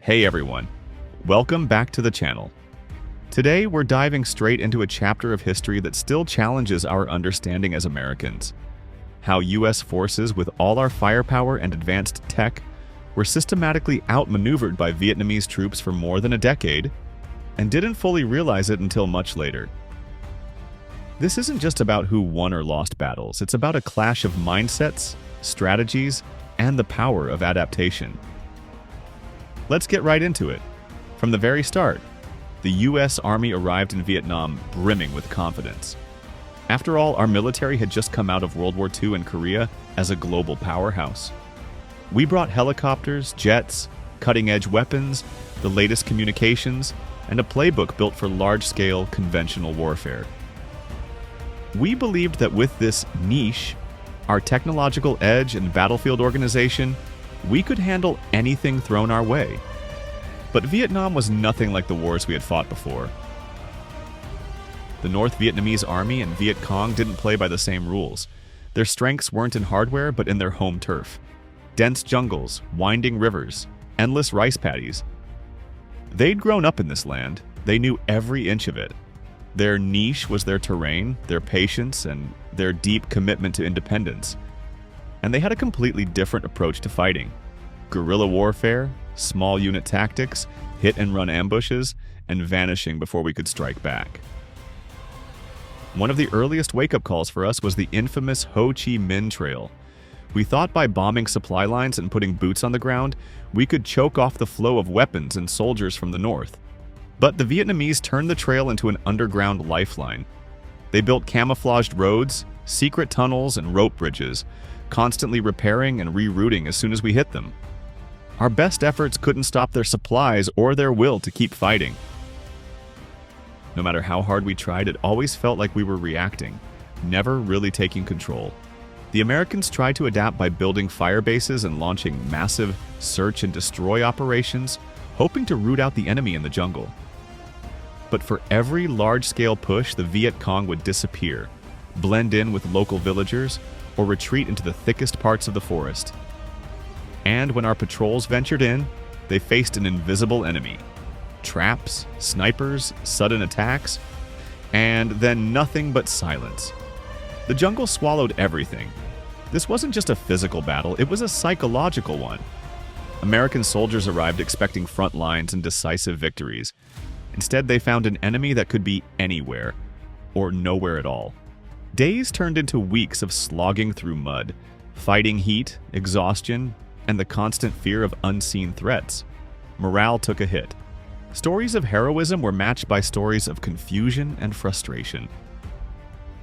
Hey everyone, welcome back to the channel. Today we're diving straight into a chapter of history that still challenges our understanding as Americans. How US forces with all our firepower and advanced tech were systematically outmaneuvered by Vietnamese troops for more than a decade and didn't fully realize it until much later. This isn't just about who won or lost battles, it's about a clash of mindsets, strategies, and the power of adaptation. Let's get right into it. From the very start, the US Army arrived in Vietnam brimming with confidence. After all, our military had just come out of World War II in Korea as a global powerhouse. We brought helicopters, jets, cutting-edge weapons, the latest communications, and a playbook built for large-scale conventional warfare. We believed that with this niche, our technological edge and battlefield organization, we could handle anything thrown our way. But Vietnam was nothing like the wars we had fought before. The North Vietnamese Army and Viet Cong didn't play by the same rules. Their strengths weren't in hardware, but in their home turf. Dense jungles, winding rivers, endless rice paddies. They'd grown up in this land. They knew every inch of it. Their niche was their terrain, their patience, and their deep commitment to independence. And they had a completely different approach to fighting. Guerrilla warfare, small unit tactics, hit-and-run ambushes, and vanishing before we could strike back. One of the earliest wake-up calls for us was the infamous Ho Chi Minh Trail. We thought by bombing supply lines and putting boots on the ground, we could choke off the flow of weapons and soldiers from the north. But the Vietnamese turned the trail into an underground lifeline. They built camouflaged roads, secret tunnels, and rope bridges, constantly repairing and rerouting as soon as we hit them. Our best efforts couldn't stop their supplies or their will to keep fighting. No matter how hard we tried, it always felt like we were reacting, never really taking control. The Americans tried to adapt by building fire bases and launching massive search and destroy operations, hoping to root out the enemy in the jungle. But for every large-scale push, the Viet Cong would disappear, blend in with local villagers, or retreat into the thickest parts of the forest. And when our patrols ventured in, they faced an invisible enemy. Traps, snipers, sudden attacks, and then nothing but silence. The jungle swallowed everything. This wasn't just a physical battle, it was a psychological one. American soldiers arrived expecting front lines and decisive victories. Instead, they found an enemy that could be anywhere, or nowhere at all. Days turned into weeks of slogging through mud, fighting heat, exhaustion, and the constant fear of unseen threats. Morale took a hit. Stories of heroism were matched by stories of confusion and frustration.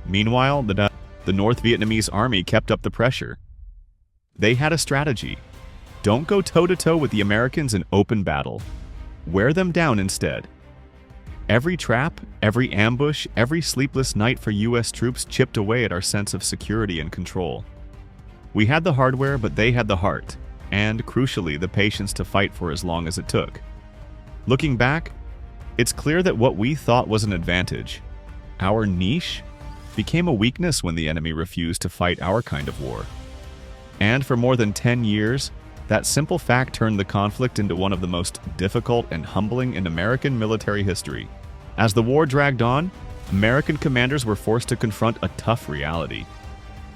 Meanwhile, the North Vietnamese Army kept up the pressure. They had a strategy. Don't go toe-to-toe with the Americans in open battle. Wear them down instead. Every trap, every ambush, every sleepless night for US troops chipped away at our sense of security and control. We had the hardware, but they had the heart, and, crucially, the patience to fight for as long as it took. Looking back, it's clear that what we thought was an advantage, our niche, became a weakness when the enemy refused to fight our kind of war. And for more than 10 years, that simple fact turned the conflict into one of the most difficult and humbling in American military history. As the war dragged on, American commanders were forced to confront a tough reality.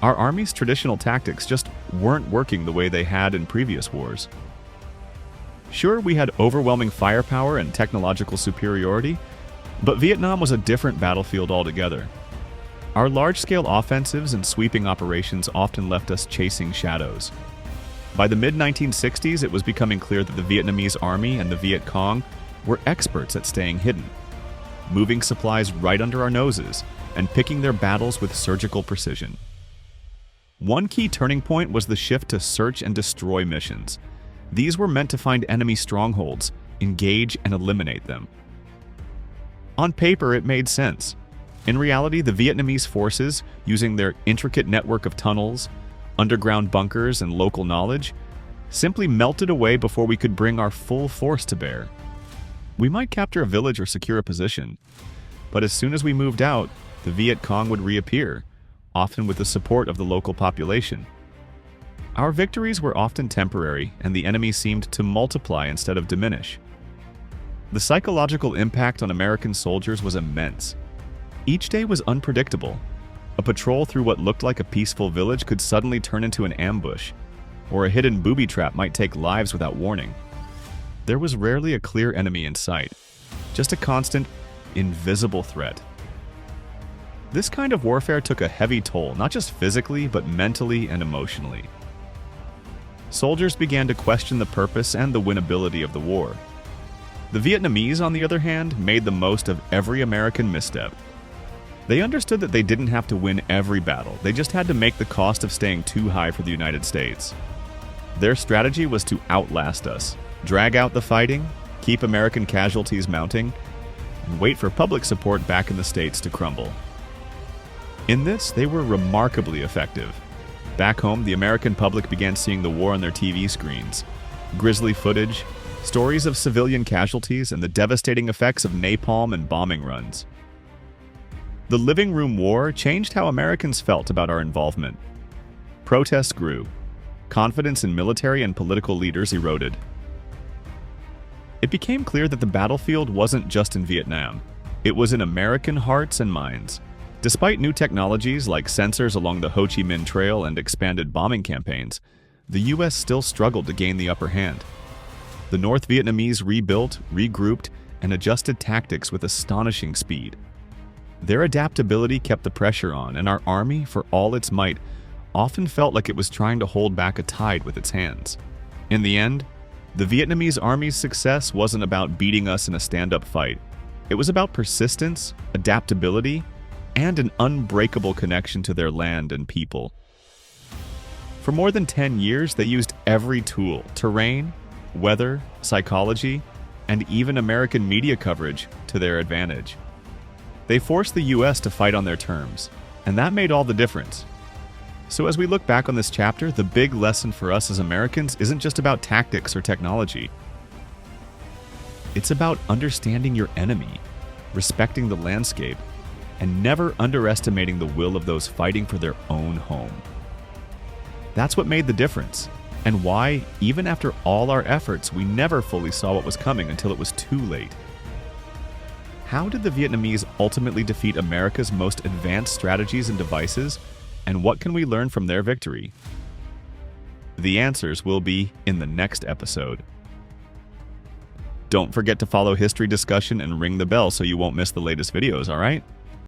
Our Army's traditional tactics just weren't working the way they had in previous wars. Sure, we had overwhelming firepower and technological superiority, but Vietnam was a different battlefield altogether. Our large-scale offensives and sweeping operations often left us chasing shadows. By the mid-1960s, it was becoming clear that the Vietnamese Army and the Viet Cong were experts at staying hidden, moving supplies right under our noses, and picking their battles with surgical precision. One key turning point was the shift to search and destroy missions. These were meant to find enemy strongholds, engage, and eliminate them. On paper, it made sense. In reality, the Vietnamese forces, using their intricate network of tunnels, underground bunkers, and local knowledge, simply melted away before we could bring our full force to bear. We might capture a village or secure a position, but as soon as we moved out, the Viet Cong would reappear, often with the support of the local population. Our victories were often temporary, and the enemy seemed to multiply instead of diminish. The psychological impact on American soldiers was immense. Each day was unpredictable. A patrol through what looked like a peaceful village could suddenly turn into an ambush, or a hidden booby trap might take lives without warning. There was rarely a clear enemy in sight, just a constant, invisible threat. This kind of warfare took a heavy toll, not just physically, but mentally and emotionally. Soldiers began to question the purpose and the winnability of the war. The Vietnamese, on the other hand, made the most of every American misstep. They understood that they didn't have to win every battle, they just had to make the cost of staying too high for the United States. Their strategy was to outlast us, drag out the fighting, keep American casualties mounting, and wait for public support back in the States to crumble. In this, they were remarkably effective. Back home, the American public began seeing the war on their TV screens. Grisly footage, stories of civilian casualties, and the devastating effects of napalm and bombing runs. The living room war changed how Americans felt about our involvement. Protests grew. Confidence in military and political leaders eroded. It became clear that the battlefield wasn't just in Vietnam. It was in American hearts and minds. Despite new technologies like sensors along the Ho Chi Minh Trail and expanded bombing campaigns, the U.S. still struggled to gain the upper hand. The North Vietnamese rebuilt, regrouped, and adjusted tactics with astonishing speed. Their adaptability kept the pressure on, and our army, for all its might, often felt like it was trying to hold back a tide with its hands. In the end, the Vietnamese army's success wasn't about beating us in a stand-up fight. It was about persistence, adaptability, and an unbreakable connection to their land and people. For more than 10 years, they used every tool, terrain, weather, psychology, and even American media coverage, to their advantage. They forced the U.S. to fight on their terms, and that made all the difference. So as we look back on this chapter, the big lesson for us as Americans isn't just about tactics or technology. It's about understanding your enemy, respecting the landscape, and never underestimating the will of those fighting for their own home. That's what made the difference, and why, even after all our efforts, we never fully saw what was coming until it was too late. How did the Vietnamese ultimately defeat America's most advanced strategies and devices, and what can we learn from their victory? The answers will be in the next episode. Don't forget to follow History Discussion and ring the bell so you won't miss the latest videos, alright?